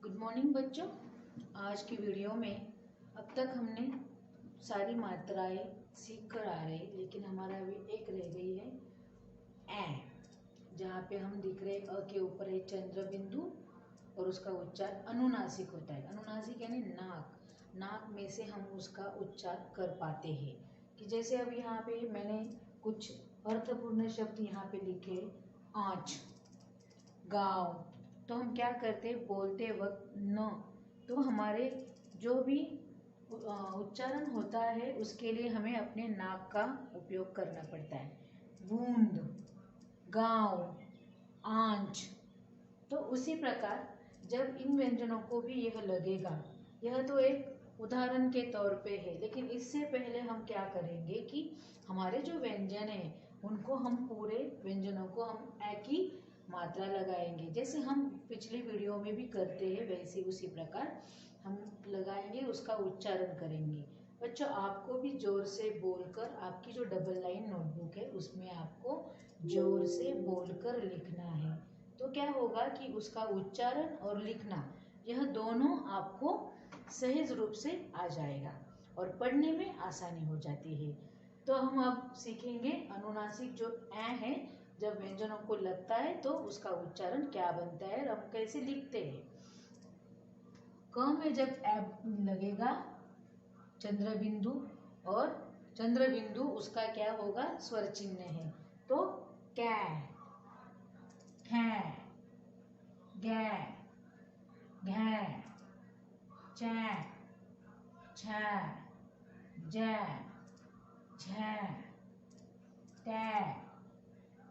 Good morning बच्चों। आज की वीडियो में अब तक हमने सारी मात्राएं सीख कर आ रहे, लेकिन हमारा अभी एक रह गई है ए, जहाँ पे हम दिख रहे अ के ऊपर है चंद्र बिंदु और उसका उच्चार अनुनासिक होता है। अनुनासिक यानी नाक, नाक में से हम उसका उच्चार कर पाते हैं। कि जैसे अब यहाँ पे मैंने कुछ अर्थपूर्ण शब्द यहाँ पे लिखे, आँच, गाँव, तो हम क्या करते हैं बोलते वक्त न, तो हमारे जो भी उच्चारण होता है उसके लिए हमें अपने नाक का उपयोग करना पड़ता है। बूंद, गाँव, आंच। तो उसी प्रकार जब इन व्यंजनों को भी यह लगेगा, यह तो एक उदाहरण के तौर पे है, लेकिन इससे पहले हम क्या करेंगे कि हमारे जो व्यंजन हैं उनको हम पूरे व्यंजनों को हम एक ही मात्रा लगाएंगे। जैसे हम पिछली वीडियो में भी करते हैं वैसे उसी प्रकार हम लगाएंगे, उसका उच्चारण करेंगे। बच्चों आपको भी जोर से बोलकर, आपकी जो डबल लाइन नोटबुक है उसमें आपको जोर से बोलकर लिखना है। तो क्या होगा कि उसका उच्चारण और लिखना यह दोनों आपको सहज रूप से आ जाएगा और पढ़ने में आसानी हो जाती है। तो हम अब सीखेंगे अनुनासिक जो ए है, जब व्यंजनों को लगता है तो उसका उच्चारण क्या बनता है और हम कैसे लिखते हैं। क में जब ए लगेगा चंद्र बिंदु, और चंद्र बिंदु उसका क्या होगा स्वर चिन्ह है, तो कै, खे, गे, घे, चे, छ, जे, झे, टे,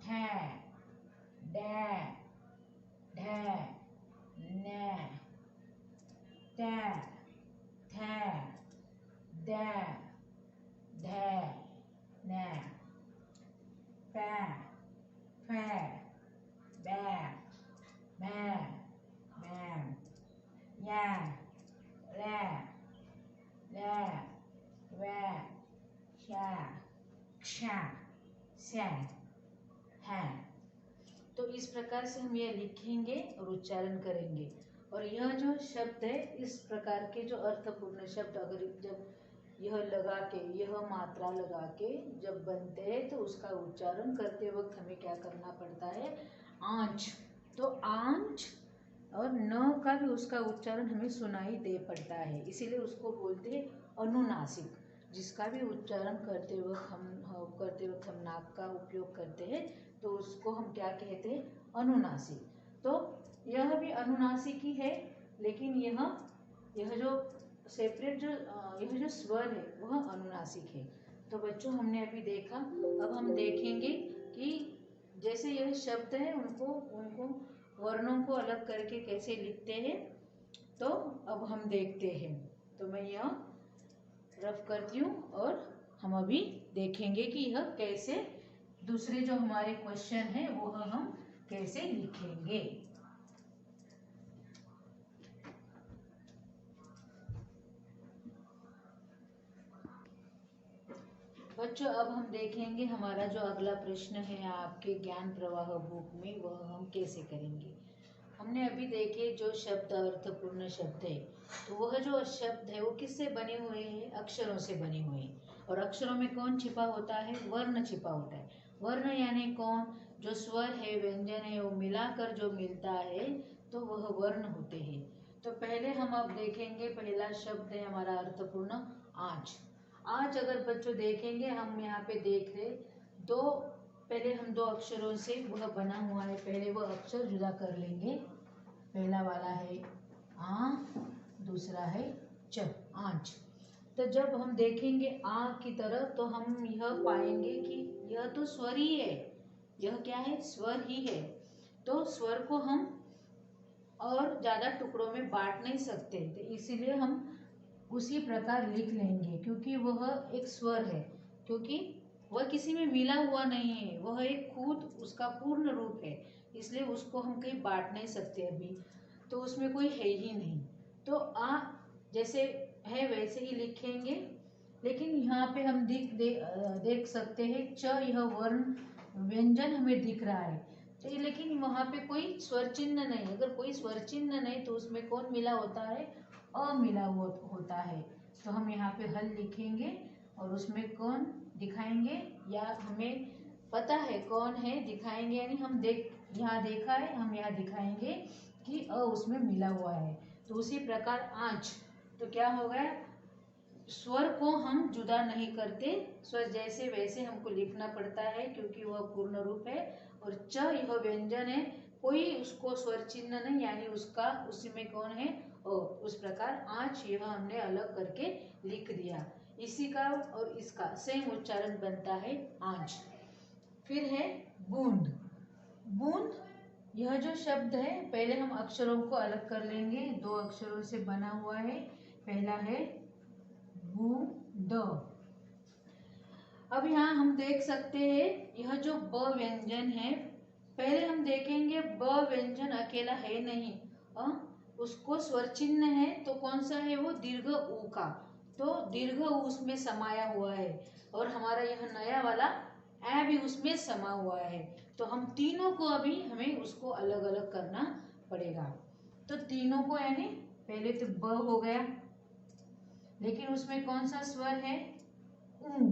ठे, डे, ढे, ने, ते, थे, दे, धे, ने, पे, फे, बे, भे, भे, ये, रे, ले, वे, शे, क्ष, से, है। तो इस प्रकार से हम ये लिखेंगे और उच्चारण करेंगे। और यह जो शब्द है, इस प्रकार के जो अर्थपूर्ण शब्द अगर जब यह लगा के, यह मात्रा लगा के जब बनते हैं तो उसका उच्चारण करते वक्त हमें क्या करना पड़ता है, आंच। तो आंच और न का भी उसका उच्चारण हमें सुनाई दे पड़ता है, इसीलिए उसको बोलते हैं अनुनासिक। जिसका भी उच्चारण करते वक्त हम नाक का उपयोग करते हैं तो उसको हम क्या कहते हैं, अनुनासिक। तो यह भी अनुनासिक ही है, लेकिन यह जो सेपरेट यह जो स्वर है वह अनुनासिक है। तो बच्चों हमने अभी देखा, अब हम देखेंगे कि जैसे यह शब्द है उनको वर्णों को अलग करके कैसे लिखते हैं। तो अब हम देखते हैं। तो मैं यह रफ करती हूँ और हम अभी देखेंगे कि यह कैसे, दूसरे जो हमारे क्वेश्चन है वह हम कैसे लिखेंगे। बच्चों अब हम देखेंगे हमारा जो अगला प्रश्न है आपके ज्ञान प्रवाह बुक में, वह हम कैसे करेंगे। हमने अभी देखे जो शब्द अर्थपूर्ण शब्द है, तो वह जो शब्द है वो किससे बने हुए हैं, अक्षरों से बने हुए हैं। और अक्षरों में कौन छिपा होता है, वर्ण छिपा होता है। वर्ण यानी कौन, जो स्वर है व्यंजन है वो मिलाकर जो मिलता है तो वह वर्ण होते हैं। तो पहले हम अब देखेंगे, पहला शब्द है हमारा अर्थपूर्ण आँच। आँच अगर बच्चों देखेंगे, हम यहाँ पे देख रहे पहले हम दो अक्षरों से वह बना हुआ है, पहले वह अक्षर जुदा कर लेंगे। पहला वाला है आ, दूसरा है च, आँच। तो जब हम देखेंगे आ की तरफ तो हम यह पाएंगे कि यह तो स्वर ही है, यह क्या है, स्वर ही है। तो स्वर को हम और ज़्यादा टुकड़ों में बांट नहीं सकते, तो इसीलिए हम उसी प्रकार लिख लेंगे, क्योंकि वह एक स्वर है, क्योंकि वह किसी में मिला हुआ नहीं है, वह एक खुद उसका पूर्ण रूप है, इसलिए उसको हम कहीं बांट नहीं सकते अभी, तो उसमें कोई है ही नहीं। तो आ जैसे है वैसे ही लिखेंगे, लेकिन यहाँ पे हम देख सकते हैं च, यह वर्ण व्यंजन हमें दिख रहा है। तो ये लेकिन वहाँ पे कोई स्वर चिन्ह नहीं, अगर कोई स्वर चिन्ह नहीं तो उसमें कौन मिला होता है, अ मिला हुआ होता है। तो हम यहाँ पे हल लिखेंगे और उसमें कौन दिखाएंगे, या हमें पता है कौन है दिखाएंगे, यानी हम यहाँ देखा है, हम यहाँ दिखाएंगे कि अ उसमें मिला हुआ है। तो उसी प्रकार आँच, तो क्या हो गया, स्वर को हम जुदा नहीं करते, स्वर जैसे वैसे हमको लिखना पड़ता है क्योंकि वह पूर्ण रूप है। और च यह व्यंजन है, कोई उसको स्वर चिन्ह नहीं, यानी उसका उसी में कौन है, ओ। उस प्रकार आँच यह हमने अलग करके लिख दिया। इसी का और इसका सेम उच्चारण बनता है आँच। फिर है बूंद। बूंद यह जो शब्द है, पहले हम अक्षरों को अलग कर लेंगे, 2 अक्षरों से बना हुआ है। पहला है बूंद। अब यहाँ हम देख सकते हैं यह जो ब व्यंजन है, पहले हम देखेंगे ब व्यंजन अकेला है नहीं, उसको स्वर चिन्ह है, तो कौन सा है वो, दीर्घ ऊ का, तो दीर्घ ऊ उसमें समाया हुआ है। और हमारा यह नया वाला ए भी उसमें समा हुआ है। तो हम तीनों को अभी हमें उसको अलग अलग करना पड़ेगा। तो तीनों को यानी पहले तो ब हो गया, लेकिन उसमें कौन सा स्वर है, ऊ,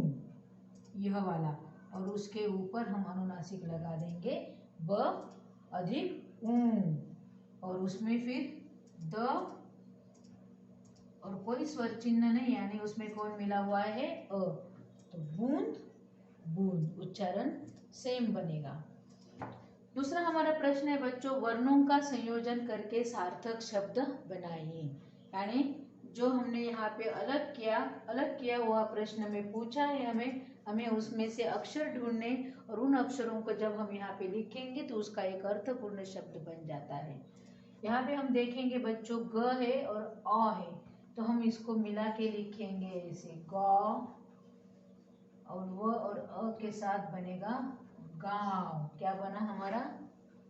यह वाला, और उसके ऊपर हम अनुनासिक लगा देंगे ब अधिक ऊ, और उसमें फिर द और कोई स्वर चिन्ह नहीं, यानी उसमें कौन मिला हुआ है, अ। तो बूंद बूंद, उच्चारण सेम बनेगा। दूसरा हमारा प्रश्न है बच्चों, वर्णों का संयोजन करके सार्थक शब्द बनाइए। यानी जो हमने यहाँ पे अलग किया हुआ प्रश्न में पूछा है हमें उसमें से अक्षर ढूंढने, और उन अक्षरों को जब हम यहाँ पे लिखेंगे तो उसका एक अर्थपूर्ण शब्द बन जाता है। यहाँ पे हम देखेंगे बच्चों ग है और अ है, तो हम इसको मिला के लिखेंगे ऐसे ग, और व और अ के साथ बनेगा गांव। क्या बना हमारा,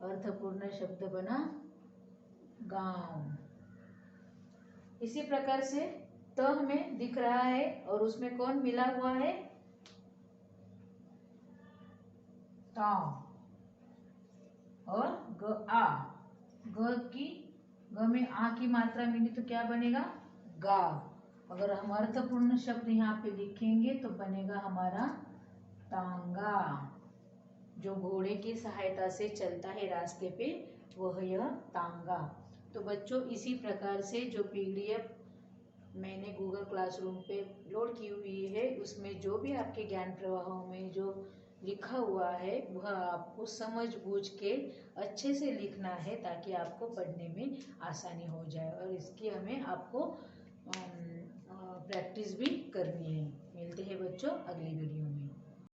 अर्थपूर्ण शब्द बना गांव। इसी प्रकार से त हमें दिख रहा है और उसमें कौन मिला हुआ है, ता, और ग आ, ग में आ की मात्रा मिली तो क्या बनेगा, गा। अगर हम अर्थपूर्ण शब्द यहाँ पे लिखेंगे तो बनेगा हमारा तांगा, जो घोड़े की सहायता से चलता है रास्ते पे, वह यह तांगा। तो बच्चों इसी प्रकार से जो PDF मैंने गूगल क्लासरूम पे लोड की हुई है, उसमें जो भी आपके ज्ञान प्रवाहों में जो लिखा हुआ है वह आपको समझ बूझ के अच्छे से लिखना है, ताकि आपको पढ़ने में आसानी हो जाए। और इसकी हमें आपको प्रैक्टिस भी करनी है। मिलते हैं बच्चों अगली वीडियो में।